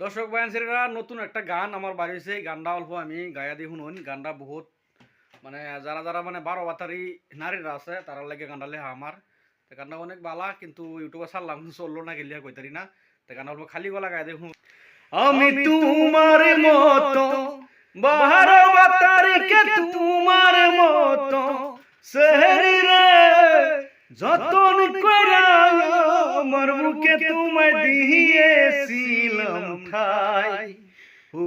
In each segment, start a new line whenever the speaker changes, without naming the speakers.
দর্শক ভাইরা নতুন একটা গান আমার বাড়ি হয়েছে। গানটা অল্প আমি গায়া দিয়ে শুনুন। গানটা বহুত মানে যারা যারা মানে 12 বাতারি নারীরা আছে তারা লাগে গানটা লেখা আমার। তো গানটা অনেক বালা, কিন্তু ইউটিউবে ছাড়লাম চললো না, গেলিয়া কইতারি না। তো গানটা অল্প খালি গলা গায়ে দেখুন। আমি তোমার মতো 12 বাতারিকে তোমার মতো সেহরি রে যতন কইরা আমার বুকে তোমায় দিয়েছিলাম ঠাই। ও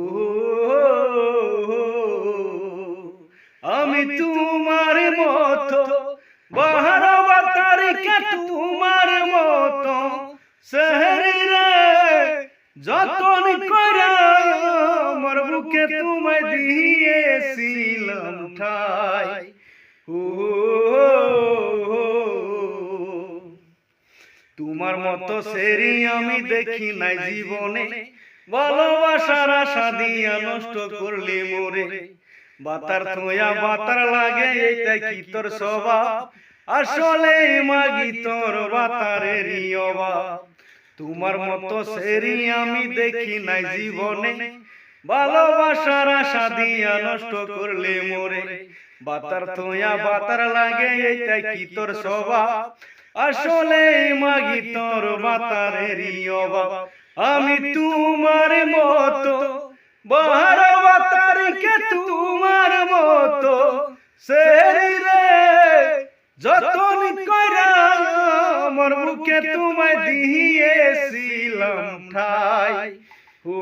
আমি তোমার মতো 12 বাতারিকে তোমার মতো সেহরি রে যতন কইরা আমার বুকে তোমায় দিয়েছিলাম ঠাই। ও তোমার মতো সেরি আমি দেখি নাই জীবনে, ভালোবাসার আশা দিয়া নষ্ট করলে মোরে। বাতার তোয়া বাতার লাগে এইটা কি তোর স্বভাব, আসলে মাগি তোর বাতারেরই অভাব। তোমার মতো সেরি আমি দেখি নাই জীবনে, ভালোবাসার আশা দিয়া নষ্ট করলে মোরে। বাতার তোয়া বাতার লাগে এইটা কি তোর স্বভাব, আসলে মাগি তোর বাতারেরই অভাব। আমি তোমার মতো 12 বাতারিকে তোমার মতো সেরি রে যতন কইরা আমার বুকে তোমায় দিয়েছিলাম ঠাই। ও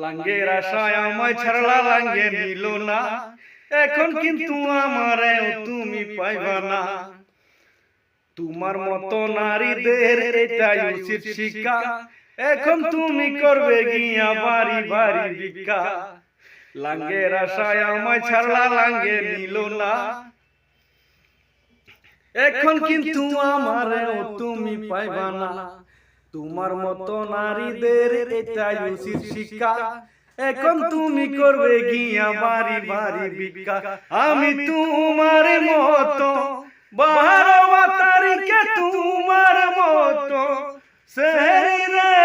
লাঙ্গের আশায় আমায় ছাড়লা, লাঙ্গে নিল না, এখন কিন্তু আমারে তুমি পাইবা না। তোমার মতো নারীদের এটাই উচিত শিক্ষা, এখন তুমি করবে গিয়া বাড়ি বাড়ি ভিক্ষা। লাঙ্গের আশায় আমায় ছাড়লা, লাঙ্গে নিল না, এখন কিন্তু আমারে তুমি পাইবা না। তোমার মতো নারীদের এটাই উচিত শিক্ষা, এখন তুমি করবে গিয়া বাড়ি বাড়ি ভিক্ষা। আমি তোমার মতো 12 বাতারিকে তোমার মতো সেহরি রে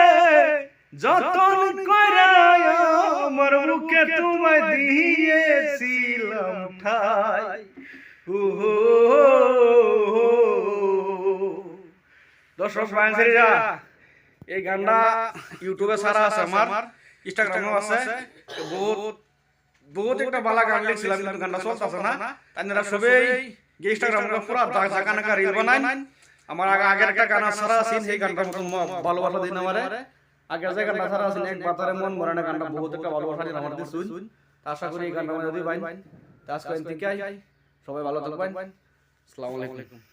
যতন কইরা আমার বুকে তোমায় দিয়েছিলাম ঠাই। দর্শক ভাইরা, এই গানটা ইউটিউবে ছাড়া আছে, আমার ইনস্টাগ্রামেও আছে। বহুত বহুত একটা বালা গান লিখছিলাম, কিন্তু গানটা চলতেছে না। তাই সবাই ইনস্টাগ্রামে পুরা জায়গা নাকা রিল বানাই। আমার আগের একটা গান ছাড়া আছে, সেই গানটার মতন ভালোবাসা দিন আমারে। আগের যে গানটা ছাড়া আছে এক বাতারে মন মরে না, গানটা বহুত একটা ভালোবাসা দিন আমার দিছুন। আশা করি এই গানটা যদি পাই, আজকে সবাই ভালো থাকবেন। আসসালামু আলাইকুম।